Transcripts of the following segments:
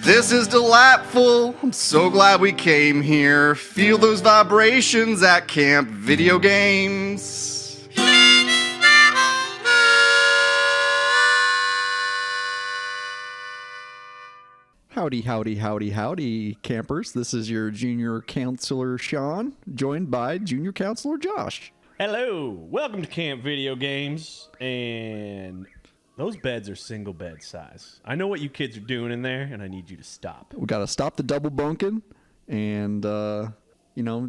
This is delightful. I'm so glad we came here. Feel those vibrations at Camp Video Games. Howdy, howdy, howdy, howdy, campers. This is your junior counselor, Sean, joined by junior counselor, Josh. Hello, welcome to Camp Video Games, and those beds are single bed size. I know what you kids are doing in there, and I need you to stop. We got to stop the double bunking and,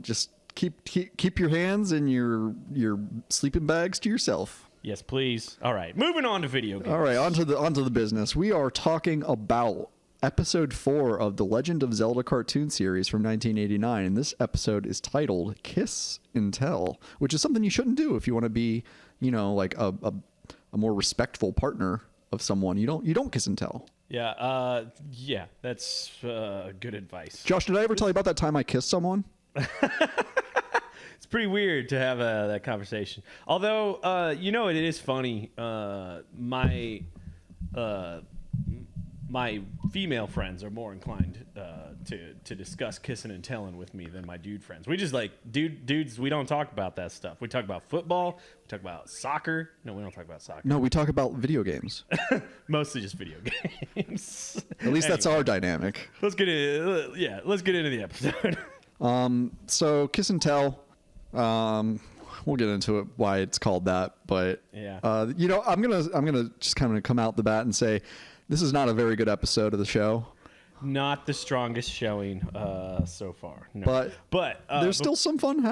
just keep your hands and your sleeping bags to yourself. Yes, please. All right, moving on to video games. All right, onto the business. We are talking about Episode 4 of the Legend of Zelda cartoon series from 1989, and this episode is titled Kiss and Tell, which is something you shouldn't do if you want to be, like a more respectful partner of someone. You don't kiss and tell. Yeah, that's good advice. Josh, did I ever tell you about that time I kissed someone? It's pretty weird to have that conversation. Although, it is funny. My female friends are more inclined to discuss kissing and telling with me than my dude friends. We just dudes. We don't talk about that stuff. We talk about football. We talk about soccer. No, we don't talk about soccer. No, we talk about video games. Mostly just video games. At least that's our dynamic. Let's get into the episode. So kiss and tell. We'll get into it why it's called that, but yeah. I'm gonna just kind of come out the bat and say this is not a very good episode of the show. Not the strongest showing so far. No. But there's still some fun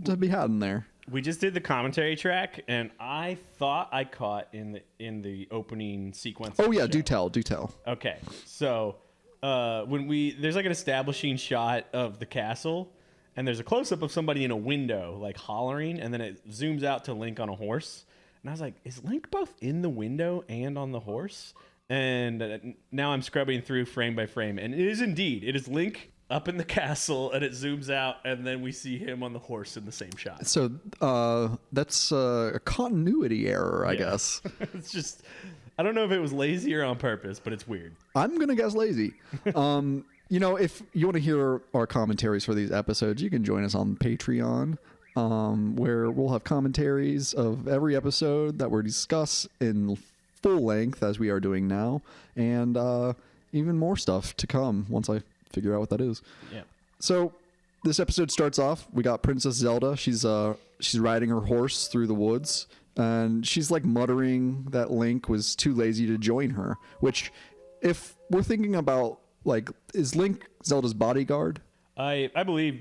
to be had in there. We just did the commentary track, and I thought I caught in the opening sequence. Oh yeah, do tell. Okay, so there's like an establishing shot of the castle, and there's a close up of somebody in a window like hollering, and then it zooms out to Link on a horse, and I was like, is Link both in the window and on the horse? And now I'm scrubbing through frame by frame, and it is indeed. It is Link up in the castle, and it zooms out, and then we see him on the horse in the same shot. So that's a continuity error, I guess. It's just, I don't know if it was lazy or on purpose, but it's weird. I'm going to guess lazy. If you want to hear our commentaries for these episodes, you can join us on Patreon, where we'll have commentaries of every episode that we discuss in full length as we are doing now, and even more stuff to come once I figure out what that is. Yeah. So this episode starts off. We got Princess Zelda. She's riding her horse through the woods, and she's like muttering that Link was too lazy to join her. Which, if we're thinking about like, is Link Zelda's bodyguard? I believe.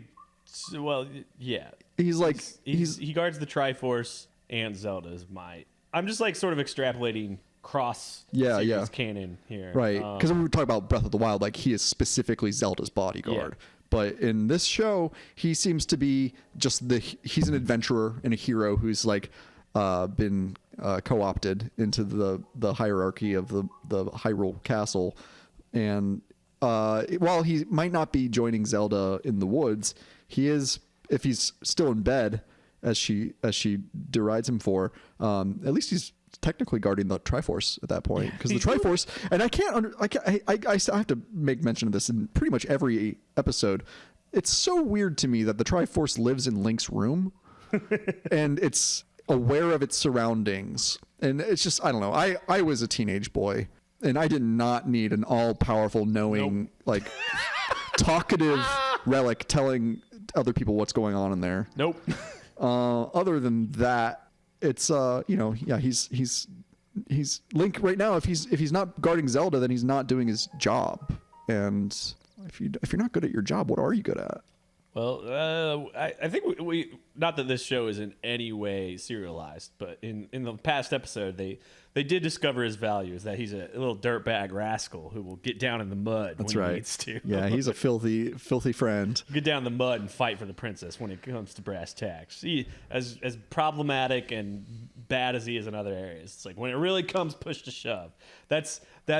Well, yeah. He guards the Triforce and Zelda's might. I'm just like sort of extrapolating cross series canon here. Right. Because when we talk about Breath of the Wild, like he is specifically Zelda's bodyguard. Yeah. But in this show, he seems to be just he's an adventurer and a hero who's like been co-opted into the hierarchy of the Hyrule Castle. And while he might not be joining Zelda in the woods, he is, if he's still in bed, as she derides him for, at least he's technically guarding the Triforce at that point, because the Triforce, and I have to make mention of this in pretty much every episode. It's so weird to me that the Triforce lives in Link's room and it's aware of its surroundings, and it's just, I don't know. I was a teenage boy, and I did not need an all-powerful knowing, like talkative relic telling other people what's going on in there. Nope. Other than that, it's he's Link right now. If he's not guarding Zelda, then he's not doing his job. And if you're not good at your job, what are you good at? Well, I think we not that this show is in any way serialized, but in the past episode they did discover his values, that he's a little dirtbag rascal who will get down in the mud when he needs to. Yeah, he's a filthy friend. Get down in the mud and fight for the princess when it comes to brass tacks. He, as problematic and bad as he is in other areas, it's like when it really comes push to shove, that's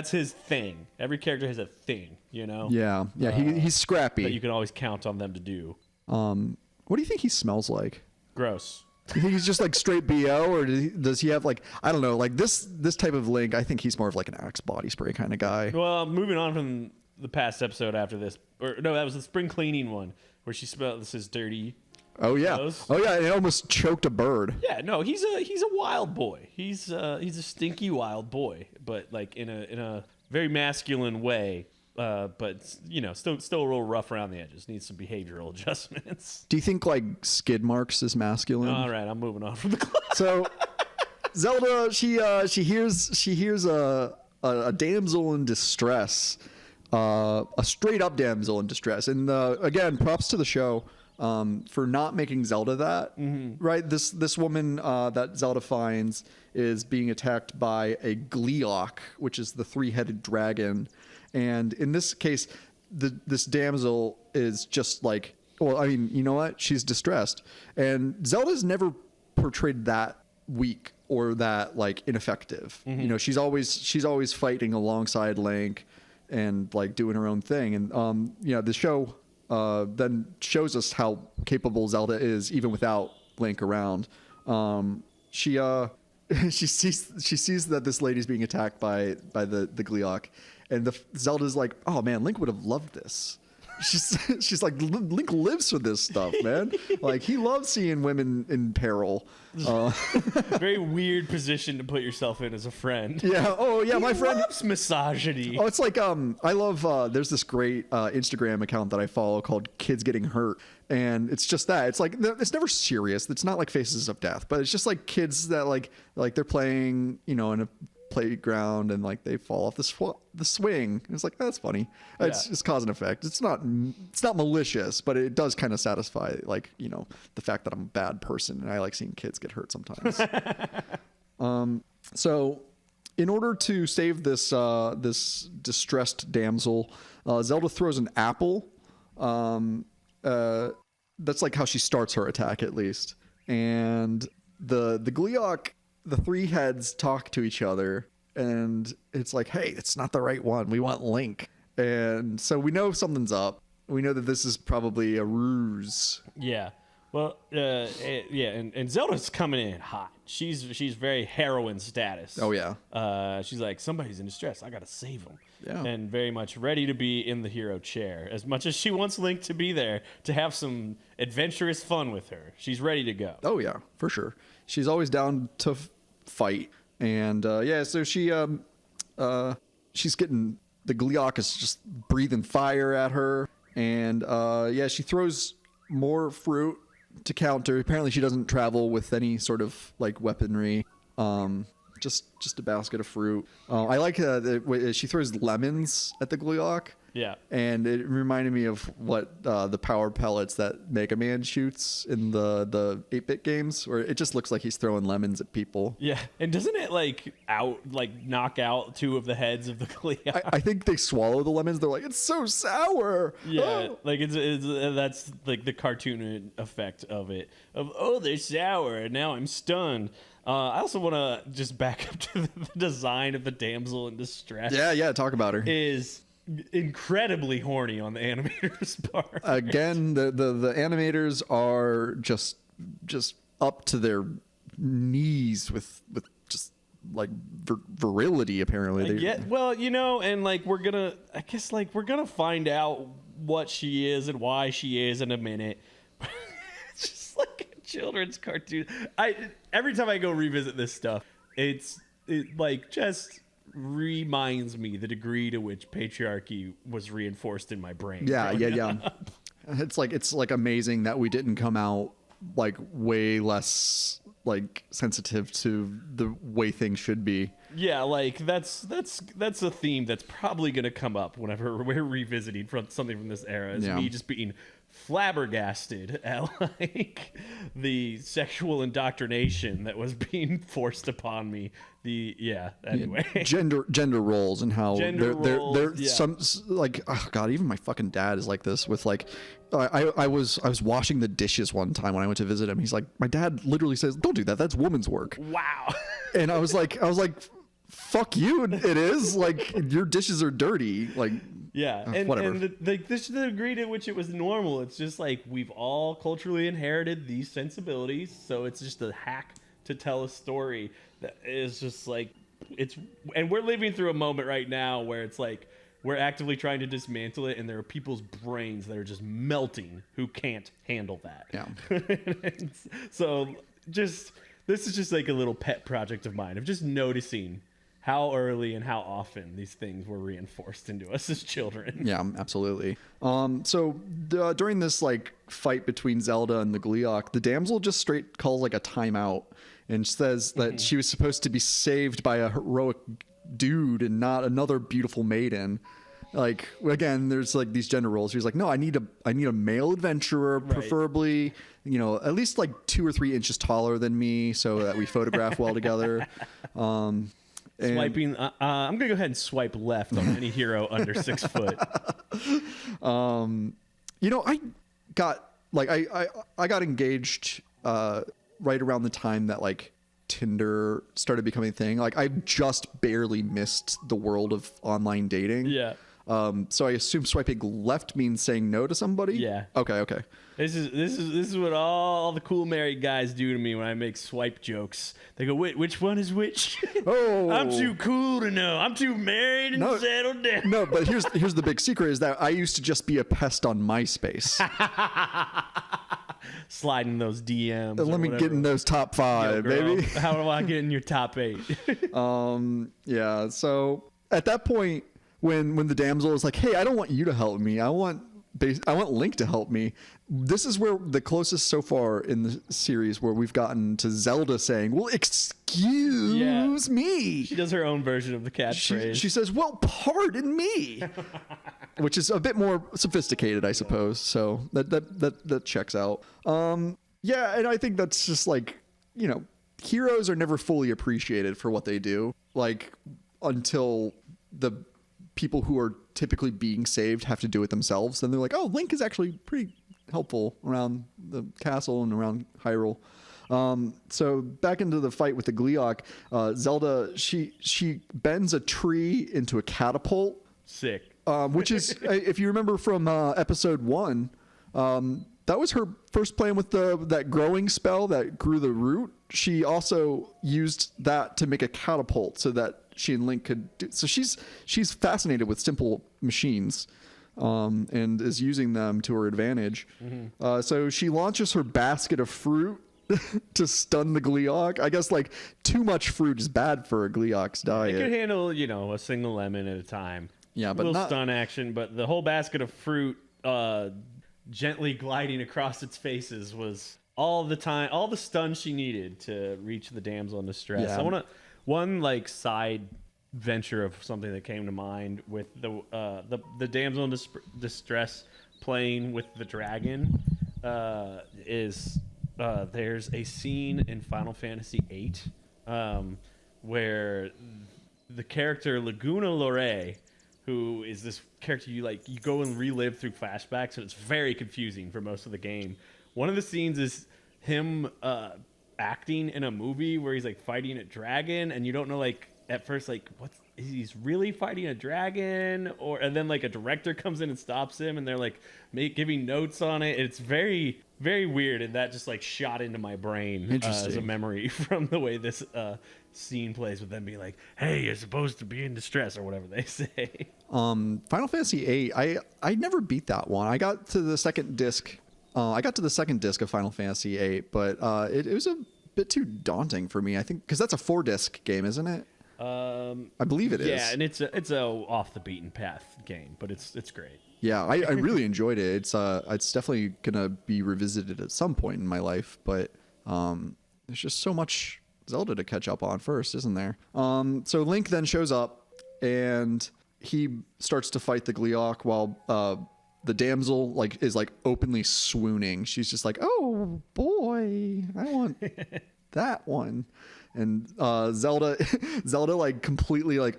his thing. Every character has a thing, Yeah, he's scrappy. That you can always count on them to do. What do you think he smells like? Gross. You think he's just like straight BO, or does he have like, I don't know, like this type of Link? I think he's more of like an Axe body spray kind of guy. Well, moving on from the past episode after this, or no, that was the spring cleaning one where she smelled this is dirty. Oh yeah. Clothes. Oh yeah. It almost choked a bird. Yeah, no, he's a wild boy. He's a stinky wild boy, but like in a very masculine way. But you know, still a little rough around the edges. Needs some behavioral adjustments. Do you think like skid marks is masculine? All right, I'm moving on from the class. So Zelda, she hears a damsel in distress, a straight up damsel in distress, and again, props to the show for not making Zelda that. Right, this woman that Zelda finds is being attacked by a Gleeok, which is the 3-headed dragon, and in this case, this damsel is just like, well, I mean, you know what? She's distressed, and Zelda's never portrayed that weak or that like ineffective. You know, she's always fighting alongside Link and like doing her own thing. And you know, the show then shows us how capable Zelda is even without Link around. She sees that this lady's being attacked by the Gleeok, and Zelda's like, oh man, Link would have loved this. She's like, Link lives for this stuff, man. Like, he loves seeing women in peril. Very weird position to put yourself in as a friend. Yeah. Oh, yeah. My friend loves misogyny. Oh, it's like I love. There's this great Instagram account that I follow called Kids Getting Hurt, and it's just that. It's like it's never serious. It's not like Faces of Death, but it's just like kids that like they're playing, you know, in a playground and like they fall off the swing. It's like, that's funny. It's just cause and effect. It's not malicious, but it does kind of satisfy, like, you know, the fact that I'm a bad person and I like seeing kids get hurt sometimes. So in order to save this this distressed damsel, Zelda throws an apple. That's like how she starts her attack, at least. And the Gleeok, the 3 heads talk to each other, and it's like, hey, it's not the right one. We want Link. And so we know something's up. We know that this is probably a ruse. Yeah. Well, and Zelda's coming in hot. She's very heroine status. Oh yeah. She's like, somebody's in distress. I gotta save him. Yeah. And very much ready to be in the hero chair. As much as she wants Link to be there to have some adventurous fun with her, she's ready to go. Oh yeah, for sure. She's always down to fight. And so she's getting, the Gleeok is just breathing fire at her. And she throws more fruit to counter. Apparently she doesn't travel with any sort of like weaponry. Just a basket of fruit. I like that she throws lemons at the Gleeok. Yeah. And it reminded me of what the power pellets that Mega Man shoots in the 8-bit games, where it just looks like he's throwing lemons at people. Yeah. And doesn't it knock out 2 of the heads of the Gleeok? I think they swallow the lemons. They're like, it's so sour. Yeah, Oh. like it's that's like the cartoon effect of it. Of, oh, they're sour, and now I'm stunned. I also want to just back up to the design of the damsel in distress. Yeah, talk about her. Is incredibly horny on the animator's part. Again, the animators are just up to their knees with just like virility. Apparently, Yeah, well, you know, and like we're gonna find out what she is and why she is in a minute. It's just like a children's cartoon. Every time I go revisit this stuff, it like just reminds me the degree to which patriarchy was reinforced in my brain. Yeah. It's like amazing that we didn't come out like way less like sensitive to the way things should be. Yeah, like that's a theme that's probably going to come up whenever we're revisiting from something from this era. Is me just being flabbergasted at like the sexual indoctrination that was being forced upon me. Anyway. Gender roles and how they're yeah. some like, oh god, even my fucking dad is like this with like I was washing the dishes one time when I went to visit him. He's like, my dad literally says, don't do that, that's woman's work. Wow. And I was like fuck you, it is like your dishes are dirty, like and whatever. And the degree to which it was normal, it's just like we've all culturally inherited these sensibilities, so it's just a hack to tell a story that is just like and we're living through a moment right now where it's like we're actively trying to dismantle it, and there are people's brains that are just melting who can't handle that. Yeah. So this is just like a little pet project of mine of just noticing how early and how often these things were reinforced into us as children. Yeah, absolutely. During this like fight between Zelda and the Gleeok, the damsel just straight calls like a timeout and says that she was supposed to be saved by a heroic dude and not another beautiful maiden. Like, again, there's like these gender roles. He's like, no, I need a male adventurer, preferably, at least like 2 or 3 inches taller than me, so that we photograph well together. Swiping. I'm gonna go ahead and swipe left on any hero under 6 foot. I got engaged right around the time that like Tinder started becoming a thing. Like I just barely missed the world of online dating. Yeah. So I assume swiping left means saying no to somebody. Yeah. Okay. This is what all the cool married guys do to me when I make swipe jokes. They go, which one is which? Oh, I'm too cool to know. I'm too married and settled down. No, but here's the big secret is that I used to just be a pest on MySpace. Sliding those DMs. Let me get in those top 5, baby. How do I get in your top 8? Yeah. So at that point, when the damsel is like, "Hey, I don't want you to help me. I want Link to help me." This is where the closest so far in the series where we've gotten to Zelda saying, "Well, excuse me." She does her own version of the catchphrase. She says, "Well, pardon me," which is a bit more sophisticated, I suppose. So that checks out. Yeah, and I think that's just like, heroes are never fully appreciated for what they do, like until the people who are typically being saved have to do it themselves. Then they're like, oh, Link is actually pretty helpful around the castle and around Hyrule. So back into the fight with the Gleeok, Zelda, she bends a tree into a catapult. Sick. Which is, if you remember from episode 1, that was her first plan with that growing spell that grew the root. She also used that to make a catapult so that she and Link could do. So she's fascinated with simple machines, and is using them to her advantage. Mm-hmm. So she launches her basket of fruit to stun the Gleeok. I guess like too much fruit is bad for a Gleeok's diet. It could handle, a single lemon at a time. Yeah, but little stun action, but the whole basket of fruit gently gliding across its faces was all the stun she needed to reach the damsel in distress. Yeah. I want one like side venture of something that came to mind with the damsel in distress playing with the dragon is there's a scene in Final Fantasy VIII where the character Laguna Lore, who is this character you go and relive through flashbacks, and it's very confusing for most of the game. One of the scenes is him acting in a movie where he's like fighting a dragon, and you don't know at first he's really fighting a dragon, and then a director comes in and stops him, and they're giving notes on it. It's very, very weird, and that just shot into my brain as a memory from the way this scene plays with them being like, "Hey, you're supposed to be in distress," or whatever they say. Final Fantasy VIII, I never beat that one. I got to the second disc. Of Final Fantasy VIII, but it was a bit too daunting for me. I think because that's a 4-disc game, isn't it? I believe it is. Yeah, and it's a off the beaten path game, but it's great. Yeah, I really enjoyed it. It's definitely gonna be revisited at some point in my life, but there's just so much Zelda to catch up on first, isn't there? So Link then shows up and he starts to fight the Gleeok while the damsel is openly swooning. She's just like, "Oh boy, I want that one." And Zelda completely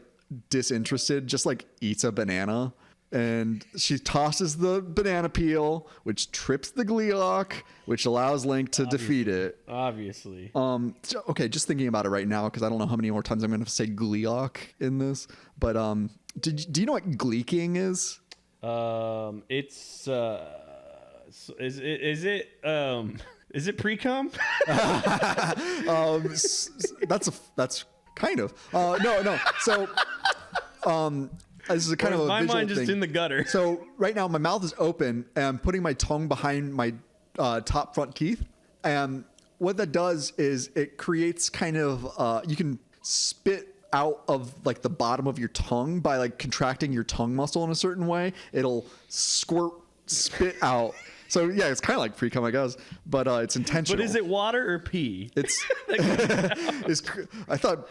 disinterested, just eats a banana, and she tosses the banana peel, which trips the Gleeok, which allows Link to defeat it. Obviously. So, okay, just thinking about it right now, because I don't know how many more times I'm going to say Gleeok in this, but do you know what gleeking is? It's is it pre-cum? That's kind of no. So this is a kind Or of is a my visual mind just thing. in the gutter? So right now my mouth is open and I'm putting my tongue behind my top front teeth. And what that does is it creates kind of, you can spit out of like the bottom of your tongue by like contracting your tongue muscle in a certain way. It'll spit out. So yeah, it's kind of like pre-cum, I guess, but it's intentional. But is it water or pee? It's. I thought.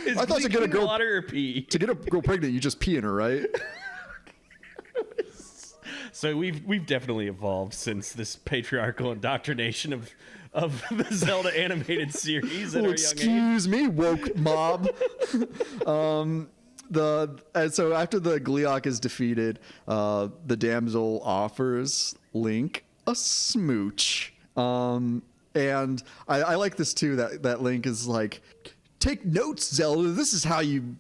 Is I thought to get a bleaching girl water or pee? to get a girl pregnant, you just pee in her, right? So we've definitely evolved since this patriarchal indoctrination of the Zelda animated series at our young age. Excuse me, woke mob. And so after the Gleeok is defeated, the damsel offers Link a smooch. And I like this too. That Link is like, take notes, Zelda. This is how you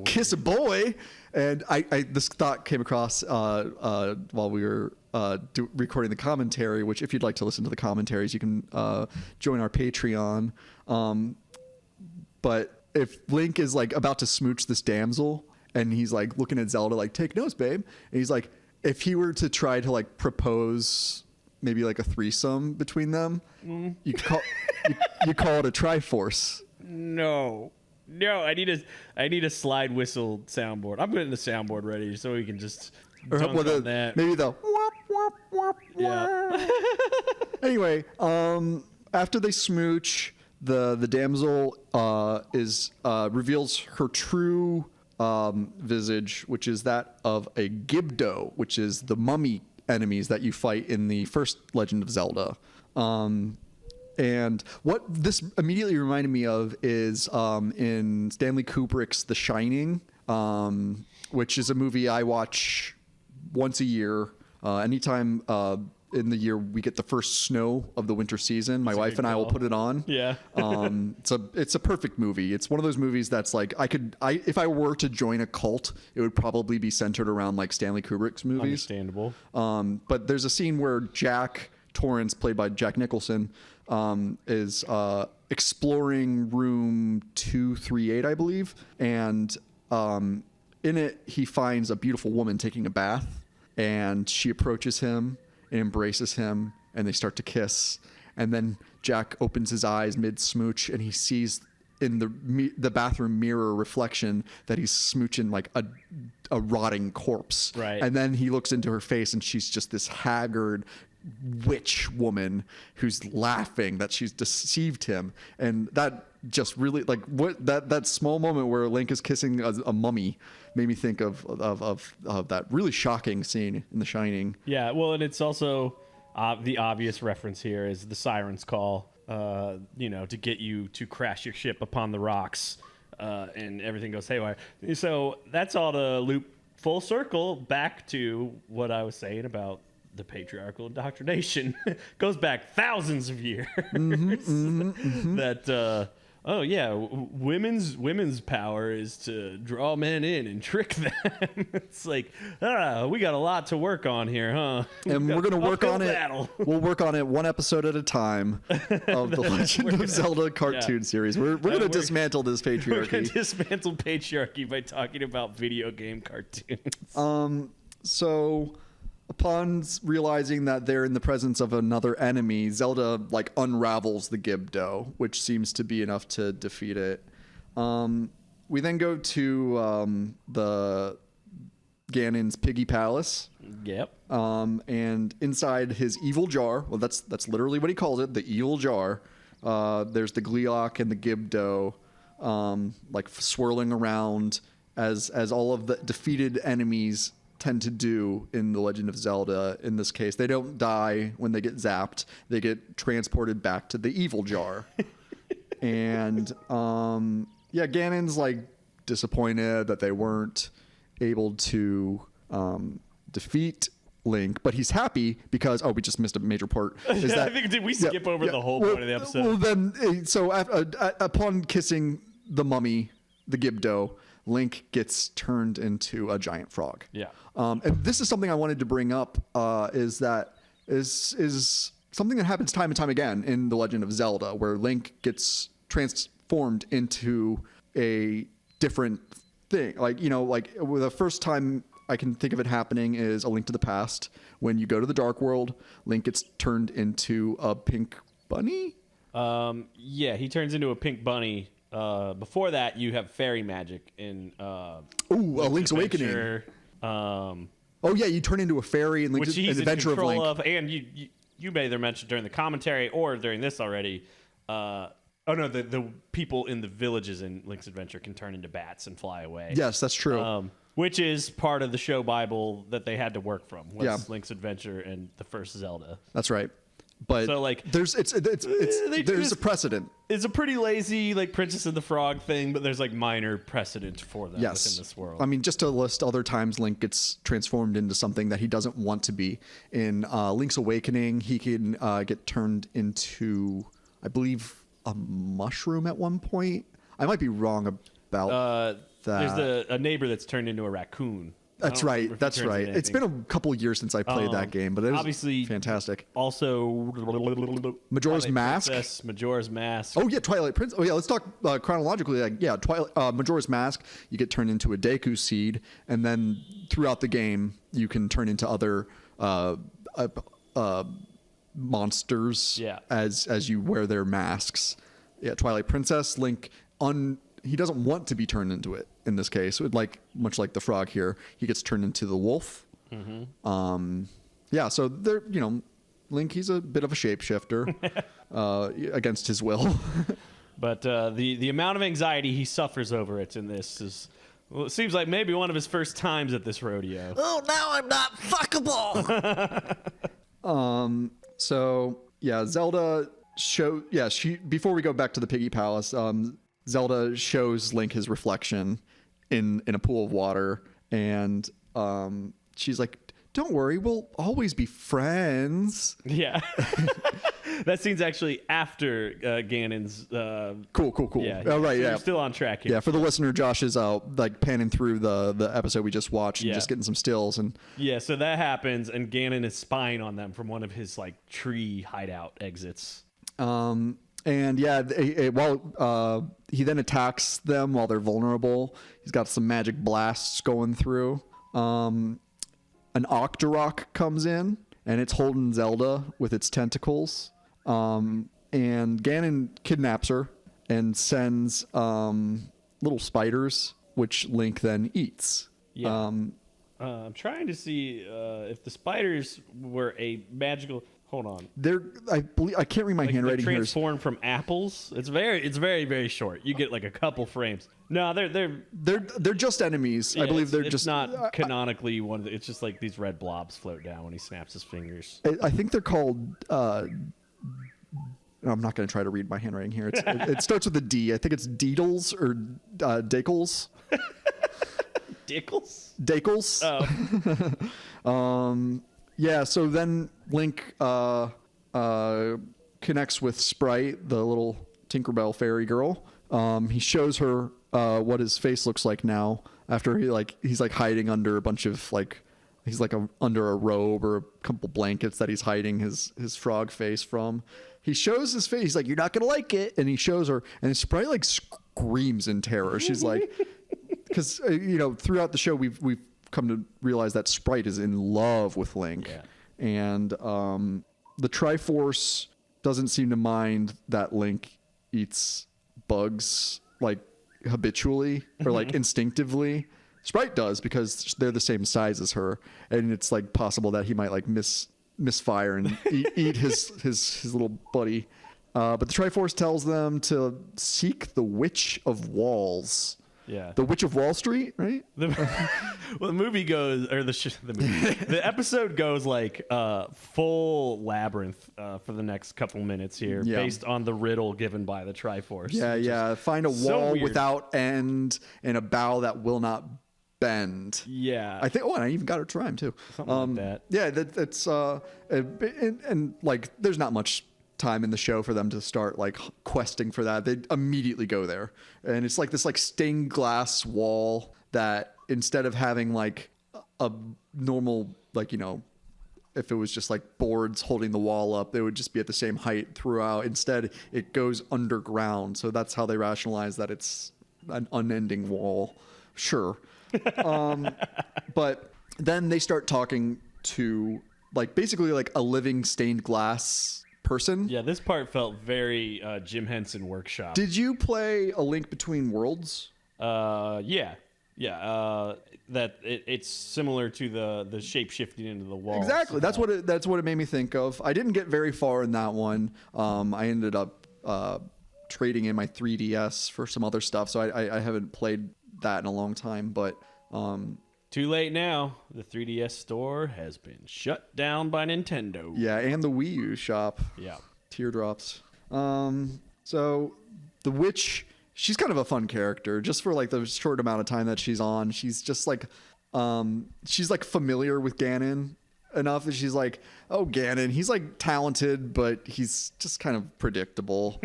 kiss a boy. And I this thought came across while we were recording the commentary. Which, if you'd like to listen to the commentaries, you can join our Patreon. But if Link is like about to smooch this damsel, and he's like looking at Zelda like, take notes, babe. And he's like, if he were to try to like propose maybe like a threesome between them, you call you call it a Triforce. No, I need a slide whistle soundboard. I'm getting the soundboard ready so we can just dunk on that. Maybe the whoop, whoop, whoop, Yeah. Anyway, after they smooch, the damsel reveals her true visage, which is that of a Gibdo, which is the mummy enemies that you fight in the first Legend of Zelda. And what this immediately reminded me of is in Stanley Kubrick's The Shining, which is a movie I watch once a year. Anytime in the year we get the first snow of the winter season, my wife and I will put it on. Yeah. It's a perfect movie. It's one of those movies that's like if I were to join a cult, it would probably be centered around like Stanley Kubrick's movies. Understandable. But there's a scene where Jack Torrance, played by Jack Nicholson, is exploring room 238, I believe, and in it he finds a beautiful woman taking a bath, and she approaches him and embraces him, and they start to kiss, and then Jack opens his eyes mid smooch, and he sees in the bathroom mirror reflection that he's smooching like a rotting corpse, right? And then he looks into her face, and she's just this haggard witch woman who's laughing that she's deceived him. And that just really, like, what that small moment where Link is kissing a mummy made me think of that really shocking scene in The Shining. Yeah, well, and it's also the obvious reference here is the siren's call, to get you to crash your ship upon the rocks, and everything goes haywire. So that's all to loop full circle back to what I was saying about the patriarchal indoctrination. Goes back thousands of years. That women's power is to draw men in and trick them. It's like, we got a lot to work on here, huh? And we're gonna work on it. We'll work on it one episode at a time of the Legend of Zelda cartoon series. We're gonna dismantle this patriarchy. We're gonna dismantle patriarchy by talking about video game cartoons. So upon realizing that they're in the presence of another enemy, Zelda like unravels the Gibdo, which seems to be enough to defeat it. We then go to the Ganon's Piggy Palace. Yep. And inside his evil jar, well, that's literally what he calls it, the evil jar. There's the Gleeok and the Gibdo, like swirling around as all of the defeated enemies tend to do in The Legend of Zelda. In this case, they don't die when they get zapped. They get transported back to the evil jar. And Ganon's like disappointed that they weren't able to defeat Link, but he's happy because we just missed a major part. Is that, I think did we skip over the whole point of the episode? Well, then upon kissing the mummy, the Gibdo, Link gets turned into a giant frog. Yeah. And this is something I wanted to bring up, is something that happens time and time again in The Legend of Zelda, where Link gets transformed into a different thing. Like, like the first time I can think of it happening is A Link to the Past. When you go to the Dark World, Link gets turned into a pink bunny. Yeah, he turns into a pink bunny. Before that, you have fairy magic in Link's Awakening. Oh yeah, you turn into a fairy in which he's in Adventure of control Link. of, and you may either mention during the commentary or during this already. The people in the villages in Link's Adventure can turn into bats and fly away. Yes, that's true. Which is part of the show Bible that they had to work from. Was Link's Adventure and the first Zelda. That's right. But so like there's a precedent. It's a pretty lazy like Princess and the Frog thing, but there's like minor precedent for them within this world. I mean, just to list other times Link gets transformed into something that he doesn't want to be. In Link's Awakening, he can get turned into, I believe, a mushroom at one point. I might be wrong about that. There's a neighbor that's turned into a raccoon. That's right. It's been a couple years since I played that game, but it was obviously fantastic. Also, Majora's Mask. Princess, Majora's Mask. Oh yeah, Twilight Princess. Oh yeah, let's talk chronologically. Majora's Mask. You get turned into a Deku seed, and then throughout the game, you can turn into other monsters. Yeah. As you wear their masks. Yeah, Twilight Princess. Link he doesn't want to be turned into it in this case. Much like the frog here, he gets turned into the wolf. Mm-hmm. So they're Link, he's a bit of a shapeshifter against his will. But the amount of anxiety he suffers over it in this is, well, it seems like maybe one of his first times at this rodeo. Oh, now I'm not fuckable. Zelda before we go back to the Piggy Palace, Zelda shows Link his reflection in a pool of water, and she's like, "Don't worry, we'll always be friends." Yeah. That scene's actually after Ganon's. Cool. Yeah. Oh, right. So yeah. we're still on track here. Yeah. For the listener, Josh is panning through the episode we just watched and just getting some stills and. Yeah. So that happens, and Ganon is spying on them from one of his tree hideout exits. And while he then attacks them while they're vulnerable, he's got some magic blasts going through. An Octorok comes in, and it's holding Zelda with its tentacles. And Ganon kidnaps her and sends little spiders, which Link then eats. Yeah. I'm trying to see if the spiders were a magical. Hold on. I can't read my handwriting here. Transformed from apples. It's very, very short. You get a couple frames. No, they're just enemies. I believe they're just not canonically one of the, it's just these red blobs float down when he snaps his fingers. I think they're called. I'm not going to try to read my handwriting here. It starts with a D. I think it's Deedles or Dakles. Dickles? Dakles. Oh. Yeah, so then Link connects with Sprite, the little Tinkerbell fairy girl. He shows her what his face looks like now after he's hiding under a bunch of he's under a robe or a couple blankets that he's hiding his frog face from. He shows his face. He's like, "You're not gonna like it," and he shows her, and Sprite screams in terror. She's like, because throughout the show we've come to realize that Sprite is in love with Link. Yeah. And the Triforce doesn't seem to mind that Link eats bugs habitually or instinctively. Sprite does, because they're the same size as her, and it's possible that he might misfire and eat his little buddy. But the Triforce tells them to seek the Witch of Walls. Yeah. The Witch of Wall Street, right? The movie goes, or the episode goes full labyrinth for the next couple minutes here, based on the riddle given by the Triforce. Yeah. Find a wall without end and a bow that will not bend. Yeah. I think. Oh, and I even got it to rhyme too. Something like that. Yeah, that's and there's not much time in the show for them to start questing for that. They immediately go there, and it's this stained glass wall that, instead of having a normal if it was just boards holding the wall up, they would just be at the same height throughout. Instead, it goes underground, so that's how they rationalize that it's an unending wall. Sure. But then they start talking to like basically like a living stained glass person. Yeah, this part felt very Jim Henson Workshop. Did you play A Link Between Worlds? Yeah. That it's similar to the shape shifting into the wall. Exactly. That's what it made me think of. I didn't get very far in that one. I ended up trading in my 3DS for some other stuff, so I haven't played that in a long time. But too late now. The 3DS store has been shut down by Nintendo. yeah, and the Wii U shop. Yeah. Teardrops. So the witch, she's kind of a fun character just for like the short amount of time that she's on. She's just like she's like familiar with Ganon enough that she's like, oh, Ganon, he's like talented, but he's just kind of predictable.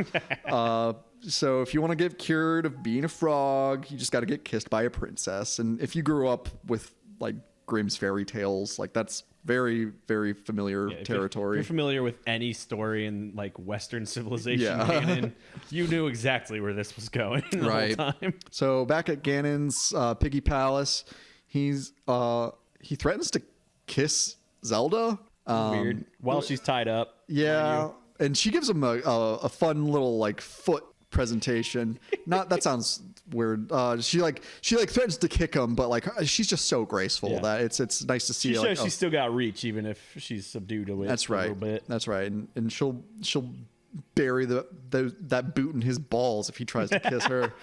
So if you want to get cured of being a frog, you just got to get kissed by a princess. And if you grew up with like Grimm's fairy tales, like that's very, very familiar territory. If you're familiar with any story in like Western civilization, Yeah. Ganon, you knew exactly where this was going the Right. whole time. So back at Ganon's Piggy Palace, he threatens to kiss Zelda. Weird. While she's tied up. Yeah, and she gives him a fun little like foot presentation. Not that sounds weird. She threatens to kick him, but like she's just so graceful Yeah. that it's nice to see. She shows like, she's still got reach, even if she's subdued a little, that's a right. little bit. That's right. And she'll bury that boot in his balls if he tries to kiss her.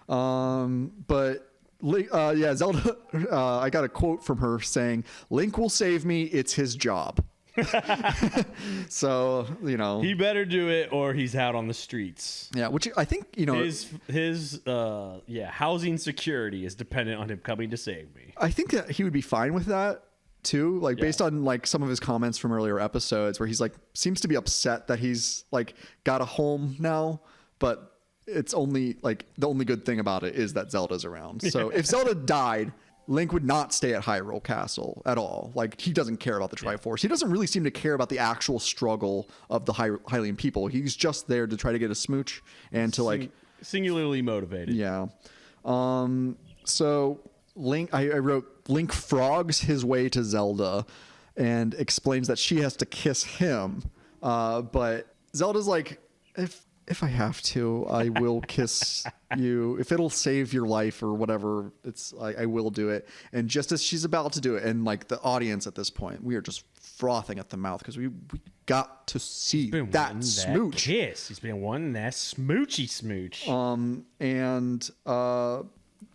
But yeah, Zelda. I got a quote from her saying, "Link will save me. It's his job." So He better do it, or he's out on the streets. yeah, which I think His housing security is dependent on him coming to save me. I think that he would be fine with that too, like Yeah. based on like some of his comments from earlier episodes where he's like seems to be upset that he's like got a home now, but it's only like the only good thing about it is that Zelda's around. So if Zelda died, Link would not stay at Hyrule Castle at all. Like he doesn't care about the Triforce. He doesn't really seem to care about the actual struggle of the Hylian people. He's just there to try to get a smooch and to like Singularly motivated. yeah. So Link, I wrote Link frogs his way to Zelda and explains that she has to kiss him. But Zelda's like, if I have to, I will kiss you. If it'll save your life or whatever, I will do it. And just as she's about to do it, and like the audience at this point, we are just frothing at the mouth because we got to see that smooch. Kiss. He's been wanting that smoochy smooch.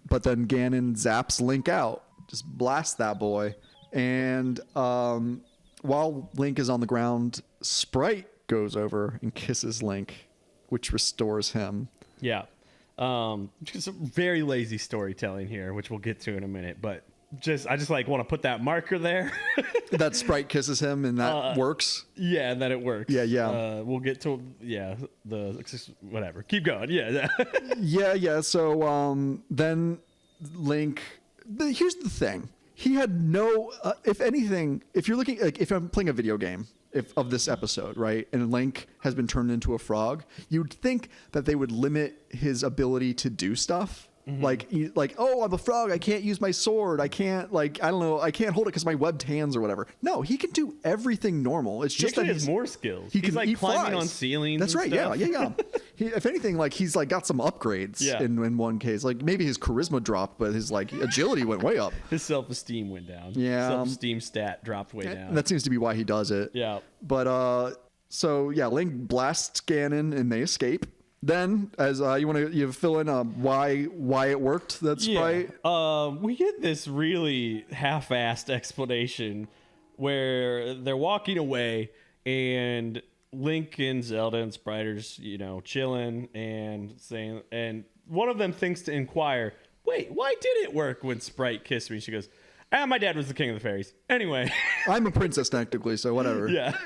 But then Ganon zaps Link out, just blasts that boy. And while Link is on the ground, Sprite goes over and kisses Link, which restores him. Yeah. Just a very lazy storytelling here, which we'll get to in a minute, but I just like want to put that marker there. That Sprite kisses him and that works. Yeah, and that it works. Yeah. We'll get to whatever. Keep going. Yeah. Yeah. So then Link. Here's the thing. He had no. If anything, if you're looking, like, if I'm playing a video game of this episode, right, and Link has been turned into a frog, you'd think that they would limit his ability to do stuff. Mm-hmm. Like, oh, I'm a frog. I can't use my sword. I can't, like, I don't know. I can't hold it because my webbed hands or whatever. No, he can do everything normal. It's just He that has more skills. He He's can like eat climbing flies. on ceilings. That's right. and stuff. Yeah. If anything, like he's like got some upgrades in one case. Like maybe his charisma dropped, but his like agility went way up. His self-esteem went down. Yeah. Self-esteem stat dropped way down. That seems to be why he does it. Yeah. But so yeah, Link blasts Ganon and they escape. Then, as you fill in why it worked. That Sprite. We get this really half-assed explanation where they're walking away and Link and Zelda and Sprite are just, chilling and saying, and one of them thinks to inquire, "Wait, why did it work when Sprite kissed me?" She goes, "My dad was the king of the fairies. Anyway." I'm a princess technically, so whatever. Yeah.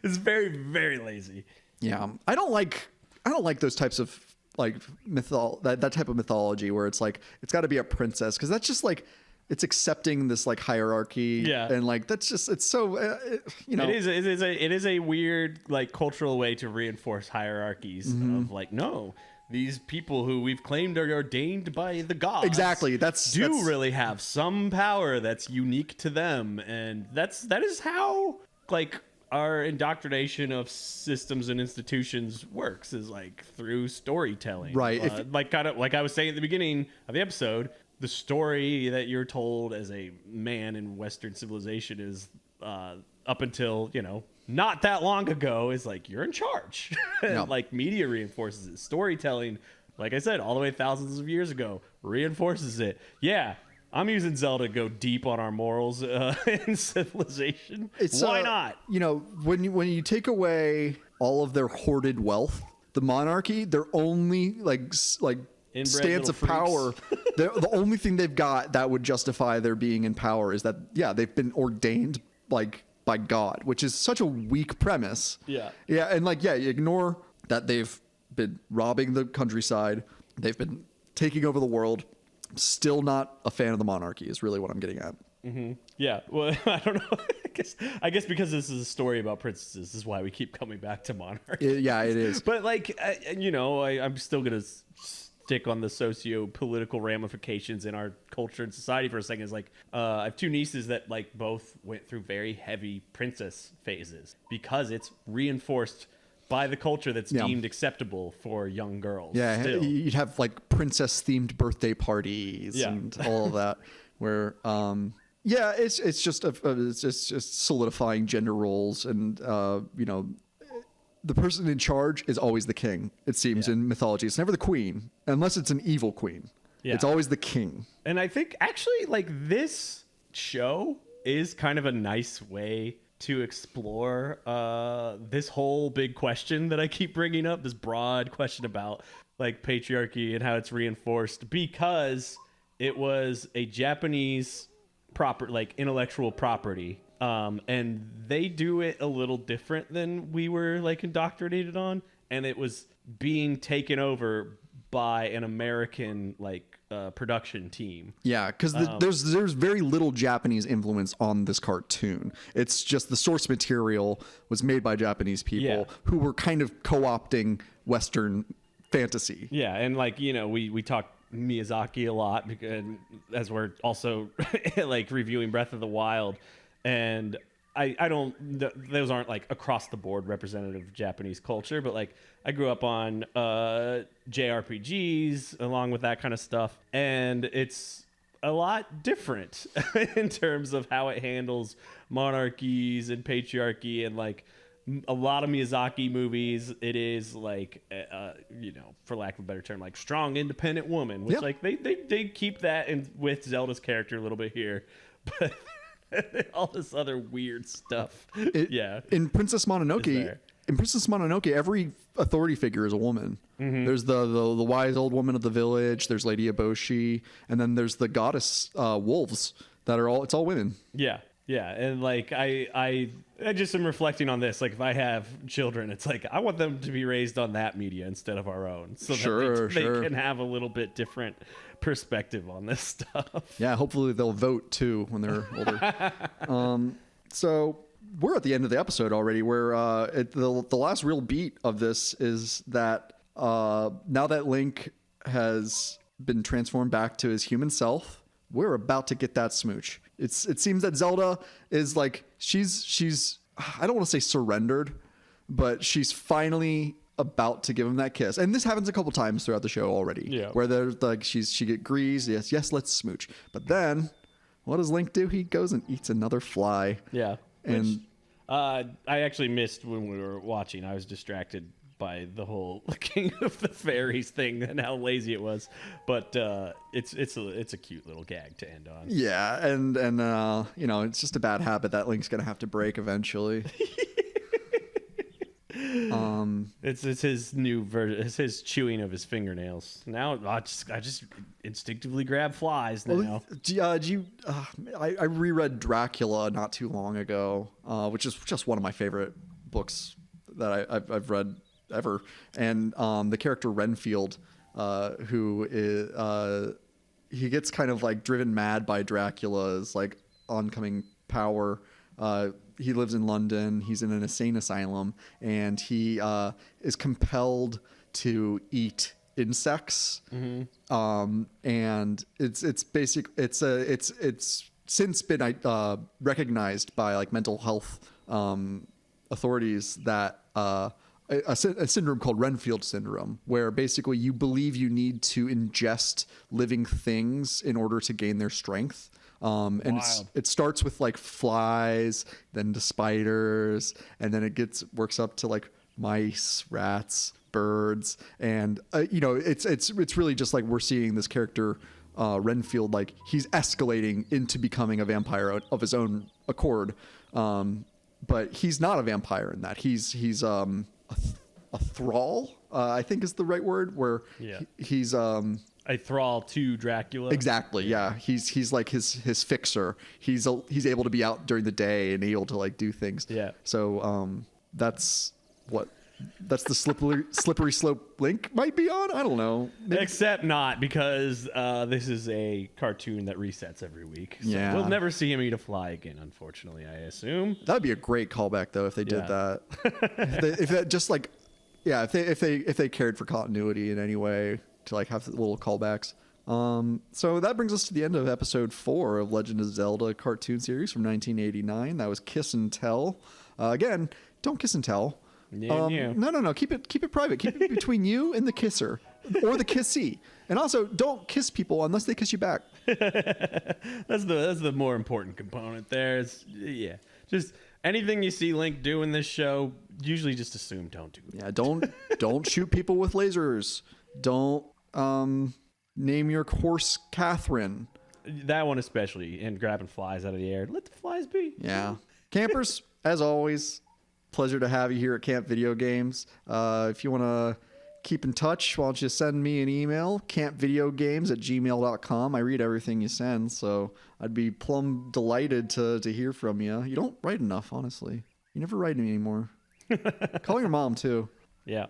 It's very, very lazy. Yeah, I don't like those types of like that type of mythology where it's like it's got to be a princess, because that's just like it's accepting this like hierarchy. Yeah. And like that's just it's so It is a weird like cultural way to reinforce hierarchies of like, no, these people who we've claimed are ordained by the gods Exactly. that's really have some power that's unique to them, and that is how like our indoctrination of systems and institutions works, is like through storytelling, Right. Like kind of like I was saying at the beginning of the episode, the story that you're told as a man in Western civilization is up until not that long ago is like you're in charge. No. Like media reinforces it. Storytelling, like I said, all the way thousands of years ago, reinforces it. Yeah, I'm using Zelda to go deep on our morals in civilization. Why not? When you take away all of their hoarded wealth, the monarchy, their only Inbred stance little of power, freaks. the only thing they've got that would justify their being in power is that they've been ordained by God, which is such a weak premise. Yeah. And you ignore that they've been robbing the countryside, they've been taking over the world. Still not a fan of the monarchy is really what I'm getting at. Mm-hmm. Yeah. Well, I don't know. I guess because this is a story about princesses, this is why we keep coming back to monarchy. It is. But I'm still gonna stick on the socio-political ramifications in our culture and society for a second. Is I have two nieces that both went through very heavy princess phases because it's reinforced by the culture that's deemed acceptable for young girls. Yeah, still. you'd have princess-themed birthday parties and all of that, where it's just solidifying gender roles, and the person in charge is always the king. It seems in mythology, it's never the queen, unless it's an evil queen. Yeah. It's always the king. And I think actually this show is kind of a nice way to explore this whole big question that I keep bringing up, this broad question about patriarchy and how it's reinforced, because it was a Japanese intellectual property, and they do it a little different than we were indoctrinated on, and it was being taken over by an American production team. Yeah, because there's very little Japanese influence on this cartoon. It's just the source material was made by Japanese people who were kind of co-opting Western fantasy. Yeah, and we talk Miyazaki a lot because as we're also reviewing Breath of the Wild, and I don't those aren't across the board representative of Japanese culture, but I grew up on JRPGs along with that kind of stuff, and it's a lot different in terms of how it handles monarchies and patriarchy, and a lot of Miyazaki movies, it is for lack of a better term, strong independent woman, which they keep that in with Zelda's character a little bit here, but all this other weird stuff. In Princess Mononoke, every authority figure is a woman. Mm-hmm. There's the wise old woman of the village, there's Lady Eboshi, and then there's the goddess wolves that are it's all women. Yeah, and I just am reflecting on this. If I have children, it's I want them to be raised on that media instead of our own, so that they can have a little bit different perspective on this stuff. Yeah, hopefully they'll vote too when they're older. So we're at the end of the episode already, where the last real beat of this is that now that Link has been transformed back to his human self, we're about to get that smooch. It seems that Zelda is she's I don't want to say surrendered, but she's finally about to give him that kiss. And this happens a couple times throughout the show already. Yeah. Where there's she agrees, yes, let's smooch. But then what does Link do? He goes and eats another fly. Yeah. And which, I actually missed when we were watching. I was distracted by the whole King of the Fairies thing and how lazy it was. But it's a cute little gag to end on. Yeah, and it's just a bad habit that Link's gonna have to break eventually. It's his new version. It's his chewing of his fingernails. Now I just instinctively grab flies now. I reread Dracula not too long ago, which is just one of my favorite books that I've read ever. And the character Renfield, who is he gets kind of driven mad by Dracula's oncoming power. He lives in London. He's in an insane asylum, and he is compelled to eat insects. And it's since been recognized by like mental health authorities that a syndrome called Renfield syndrome, where basically you believe you need to ingest living things in order to gain their strength. And it starts with like flies, then to spiders, and then it works up to like mice, rats, birds, and it's really just like we're seeing this character Renfield, like he's escalating into becoming a vampire of his own accord, but he's not a vampire in that he's a thrall, I think is the right word, where he's a thrall to Dracula. Exactly. Yeah. He's like his fixer. He's able to be out during the day and able to like do things. Yeah. So that's the slippery slope Link might be on. I don't know. Maybe. Except not, because this is a cartoon that resets every week. So we'll never see him eat a fly again, unfortunately, I assume. That'd be a great callback though if they did that. if that just like if they cared for continuity in any way to like have little callbacks. So that brings us to the end of episode 4 of Legend of Zelda cartoon series from 1989. That was Kiss and Tell. Again, don't kiss and tell. No. Keep it private. Keep it between you and the kisser or the kissee. And also, don't kiss people unless they kiss you back. That's the more important component there. Just anything you see Link do in this show, usually just assume don't do it. Yeah, don't shoot people with lasers. Don't name your horse Catherine. That one especially, and grabbing flies out of the air. Let the flies be. Yeah. Campers, as always, pleasure to have you here at Camp Video Games. If you want to keep in touch, why don't you send me an email, campvideogames@gmail.com. I read everything you send, so I'd be plumb delighted to hear from you. You don't write enough, honestly. You never write me anymore. Call your mom, too. Yeah.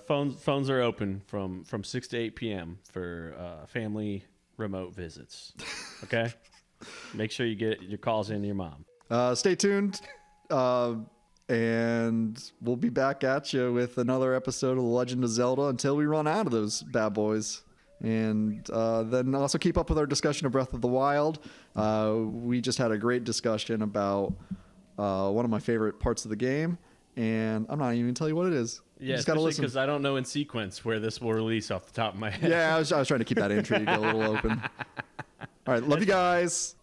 Phones are open from 6 to 8 p.m. for family remote visits. Okay? Make sure you get your calls in to your mom. Stay tuned. And we'll be back at you with another episode of The Legend of Zelda until we run out of those bad boys. And then also keep up with our discussion of Breath of the Wild. We just had a great discussion about one of my favorite parts of the game. And I'm not even going to tell you what it is. Yeah, especially because I don't know in sequence where this will release off the top of my head. Yeah, I was trying to keep that intrigue a little open. All right, love you guys.